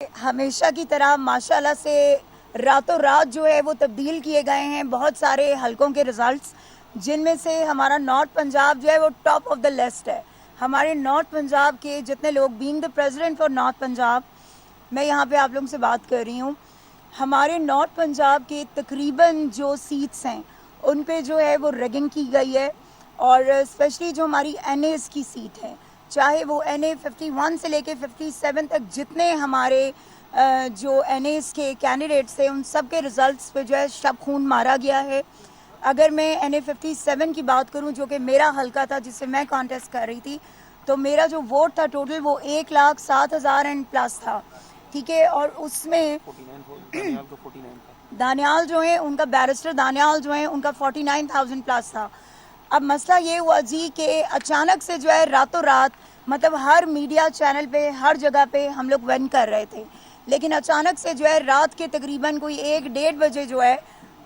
हमेशा की तरह माशाल्लाह से रातों रात जो है वो तब्दील किए गए हैं बहुत सारे हलकों के रिज़ल्ट्स, जिनमें से हमारा नॉर्थ पंजाब जो है वो टॉप ऑफ द लिस्ट है। हमारे नॉर्थ पंजाब के जितने लोग, being the president for north Punjab, मैं यहाँ पे आप लोगों से बात कर रही हूँ। हमारे नॉर्थ पंजाब के तकरीबन जो सीट्स हैं उन पे जो है वो रैगिंग की गई है, और स्पेशली जो हमारी NAs की सीट है, चाहे वो NA 51 से लेके 57 तक जितने हमारे जो NAs के कैंडिडेट्स थे उन सब के रिज़ल्ट्स पे जो है शब खून मारा गया है। अगर मैं NA 57 की बात करूं, जो कि मेरा हल्का था जिससे मैं कॉन्टेस्ट कर रही थी, तो मेरा जो वोट था टोटल वो 1,07,000 एंड प्लस था, ठीक है। और उसमें दानियाल जो है उनका, बैरिस्टर दानियाल जो है उनका 49,000 प्लस था। अब मसला ये हुआ जी कि अचानक से जो है रातों रात, मतलब हर मीडिया चैनल पे हर जगह पे हम लोग विन कर रहे थे, लेकिन अचानक से जो है रात के तकरीबन कोई 1-1:30 बजे जो है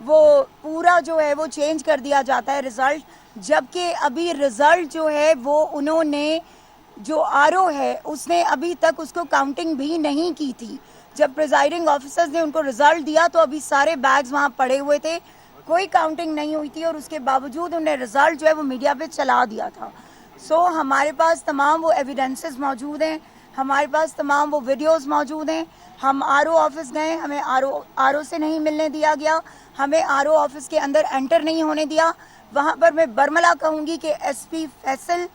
वो पूरा जो है वो चेंज कर दिया जाता है रिज़ल्ट, जबकि अभी रिज़ल्ट जो है वो उन्होंने, जो RO है उसने अभी तक उसको काउंटिंग भी नहीं की थी। जब प्रिजाइडिंग ऑफिसर्स ने उनको रिज़ल्ट दिया तो अभी सारे बैग्स वहाँ पड़े हुए थे, कोई काउंटिंग नहीं हुई थी, और उसके बावजूद उन्हें रिज़ल्ट जो है वो मीडिया पे चला दिया था। सो हमारे पास तमाम वो एविडेंसेस मौजूद हैं, हमारे पास तमाम वो वीडियोस मौजूद हैं। हम RO ऑफिस गए, हमें RO से नहीं मिलने दिया गया, हमें RO ऑफिस के अंदर एंटर नहीं होने दिया। वहाँ पर मैं बरमला कहूँगी कि SP फैसल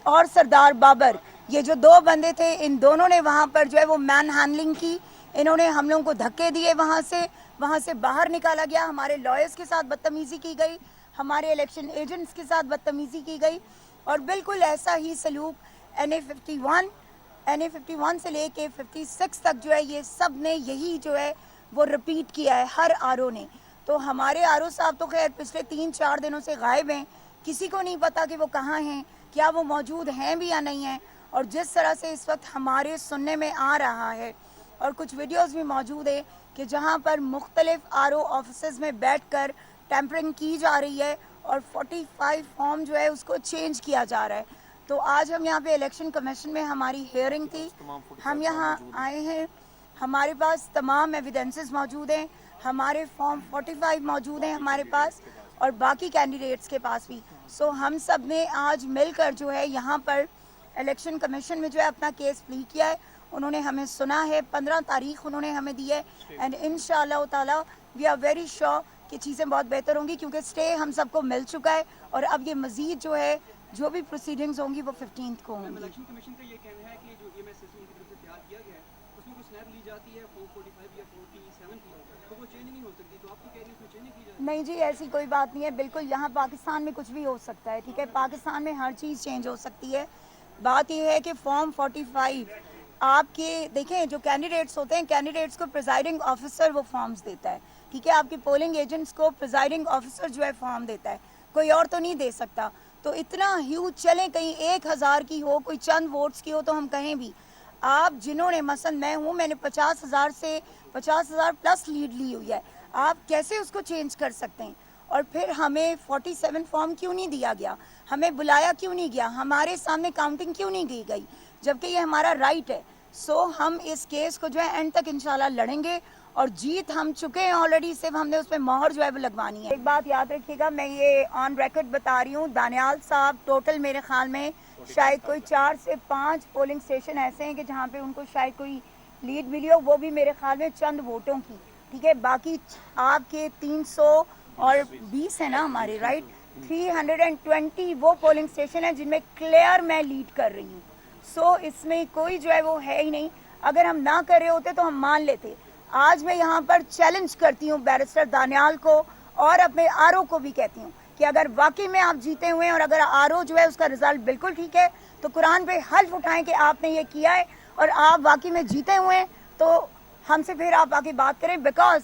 और सरदार बाबर, ये जो दो बंदे थे, इन दोनों ने वहाँ पर जो है वो मैन हैंडलिंग की। इन्होंने हम लोगों को धक्के दिए, वहाँ से बाहर निकाला गया, हमारे लॉयर्स के साथ बदतमीज़ी की गई, हमारे इलेक्शन एजेंट्स के साथ बदतमीज़ी की गई, और बिल्कुल ऐसा ही सलूक NA 51 से लेके 56 तक जो है ये सब ने यही जो है वो रिपीट किया है, हर RO ने। तो हमारे RO साहब तो खैर पिछले 3-4 दिनों से गायब हैं, किसी को नहीं पता कि वो कहाँ हैं, क्या वो मौजूद हैं भी या नहीं हैं। और जिस तरह से इस वक्त हमारे सुनने में आ रहा है, और कुछ वीडियोस भी मौजूद है कि जहां पर मुख्तलिफ RO ऑफिसेज में बैठकर टैंपरिंग की जा रही है और 45 फॉर्म जो है उसको चेंज किया जा रहा है। तो आज हम यहाँ पे इलेक्शन कमीशन में हमारी हियरिंग थी, हम यहाँ आए हैं, हमारे पास तमाम एविडेंसेस मौजूद हैं, हमारे फॉर्म 45 मौजूद हैं हमारे पास, और बाकी कैंडिडेट्स के पास भी। सो हम सब ने आज मिलकर जो है यहाँ पर इलेक्शन कमीशन में जो है अपना केस प्ली किया है। उन्होंने हमें सुना है, 15 तारीख उन्होंने हमें दी है, एंड इंशाअल्लाह ताला वी आर वेरी श्योर कि चीज़ें बहुत बेहतर होंगी, क्योंकि स्टे हम सबको मिल चुका है, और अब ये मज़ीद जो है जो भी प्रोसीडिंग्स होंगी वो 15 को होंगी। इलेक्शन कमीशन का ये कहना है कि जो EMS सिस्टम की तरफ से तैयार किया गया है उसमें कोई स्नैप ली जाती है फॉर्म 45 या 47 की, तो वो चेंज नहीं हो सकती, तो आप तो कह रही हैं उसमें चेंज नहीं की जाती? नहीं जी, ऐसी कोई बात नहीं है, बिल्कुल यहाँ पाकिस्तान में कुछ भी हो सकता है, ठीक है, पाकिस्तान में हर चीज़ चेंज हो सकती है। बात यह है कि फॉर्म 45 आपके, देखें, जो कैंडिडेट्स होते हैं, कैंडिडेट्स को प्रिजाइडिंग ऑफिसर वो फॉर्म्स देता है, ठीक है, आपके पोलिंग एजेंट्स को प्रिजाइडिंग ऑफिसर जो है फॉर्म देता है, कोई और तो नहीं दे सकता। तो इतना ह्यूज चलें, कहीं 1,000 की हो, कोई चंद वोट्स की हो, तो हम कहें भी, आप जिन्होंने, मसलन मैं हूँ, मैंने 50,000 से 50,000 प्लस लीड ली हुई है, आप कैसे उसको चेंज कर सकते हैं? और फिर हमें 47 फॉर्म क्यों नहीं दिया गया, हमें बुलाया क्यों नहीं गया, हमारे सामने काउंटिंग क्यों नहीं की गई, जबकि ये हमारा राइट है। सो हम इस केस को जो है एंड तक इंशाल्लाह लड़ेंगे, और जीत हम चुके हैं ऑलरेडी, सिर्फ हमने उस पर मोहर जो है वो लगवानी है। एक बात याद रखिएगा, मैं ये ऑन रिकॉर्ड बता रही हूँ, दानियाल साहब टोटल मेरे ख्याल में शायद कोई 4 से 5 पोलिंग स्टेशन ऐसे हैं कि जहाँ पे उनको शायद कोई लीड मिली हो, वो भी मेरे ख्याल में चंद वोटों की, ठीक है। बाकी आपके 320 है ना हमारे, राइट, 320 वो पोलिंग स्टेशन है जिनमें क्लियर मैं लीड कर रही हूँ। सो इसमें कोई जो है वो है ही नहीं, अगर हम ना कर रहे होते तो हम मान लेते। आज मैं यहाँ पर चैलेंज करती हूँ बैरिस्टर दानियाल को, और अपने RO को भी कहती हूँ कि अगर वाकई में आप जीते हुए हैं, और अगर RO जो है उसका रिजल्ट बिल्कुल ठीक है, तो कुरान पे हल्फ उठाएं कि आपने ये किया है और आप वाकई में जीते हुए हैं, तो हमसे फिर आप आके बात करें। बिकॉज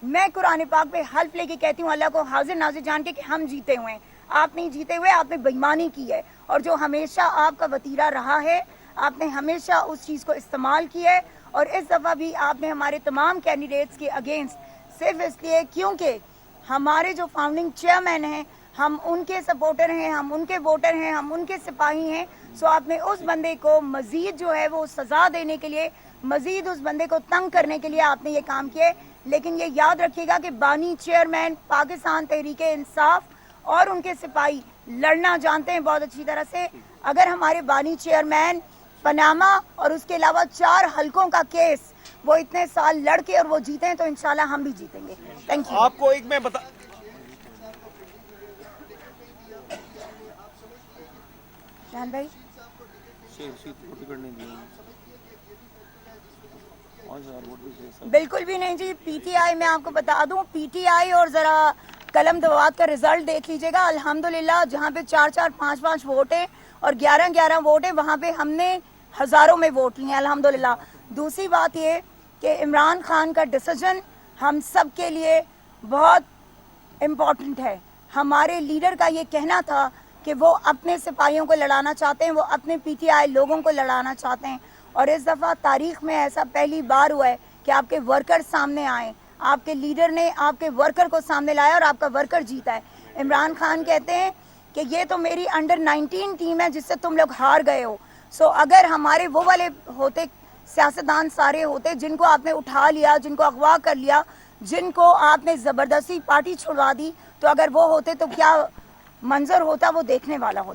मैं कुरान पाक पे हल्फ लेके कहती हूँ, अल्लाह को हाजिर नाजिर जान के, कि हम जीते हुए हैं, आप नहीं जीते हुए, आपने बेईमानी की है, और जो हमेशा आपका वतीरा रहा है, आपने हमेशा उस चीज़ को इस्तेमाल किया है, और इस दफ़ा भी आपने हमारे तमाम कैंडिडेट्स के अगेंस्ट, सिर्फ इसलिए क्योंकि हमारे जो फाउंडिंग चेयरमैन हैं, हम उनके सपोर्टर हैं, हम उनके वोटर हैं, हम उनके सिपाही हैं, सो आपने उस बंदे को मजीद जो है वो सजा देने के लिए, मजीद उस बंदे को तंग करने के लिए आपने ये काम किए। लेकिन ये याद रखिएगा कि बानी चेयरमैन पाकिस्तान तहरीक इंसाफ और उनके सिपाही लड़ना जानते हैं बहुत अच्छी तरह से। अगर हमारे बानी चेयरमैन पनामा और उसके अलावा 4 हलकों का केस वो इतने साल लड़के और वो जीते हैं तो इंशाल्लाह हम भी जीतेंगे। Thank you. आपको एक मैं बता जान भाई बिल्कुल भी नहीं जी। पीटीआई मैं आपको बता दूं, पीटीआई और जरा कलम दवात का रिजल्ट देख लीजिएगा। अल्हम्दुलिल्लाह जहां पे 4-4, 5-5 वोट है और 11-11 वोट है, वहां पे हमने हजारों में वोट लिए अल्हम्दुलिल्लाह। दूसरी बात ये कि इमरान खान का डिसीजन हम सब के लिए बहुत इम्पोर्टेंट है। हमारे लीडर का ये कहना था कि वो अपने सिपाहियों को लड़ाना चाहते हैं, वो अपने पीटीआई लोगों को लड़ाना चाहते हैं। और इस दफ़ा तारीख में ऐसा पहली बार हुआ है कि आपके वर्कर सामने आए, आपके लीडर ने आपके वर्कर को सामने लाया और आपका वर्कर जीता है। इमरान खान कहते हैं कि ये तो मेरी अंडर 19 टीम है जिससे तुम लोग हार गए हो। सो अगर हमारे वो वाले होते सियासतदान सारे होते जिनको आपने उठा लिया, जिनको अगवा कर लिया, जिनको आपने ज़बरदस्ती पार्टी छुड़वा दी, तो अगर वो होते तो क्या मंजर होता वो देखने वाला होता।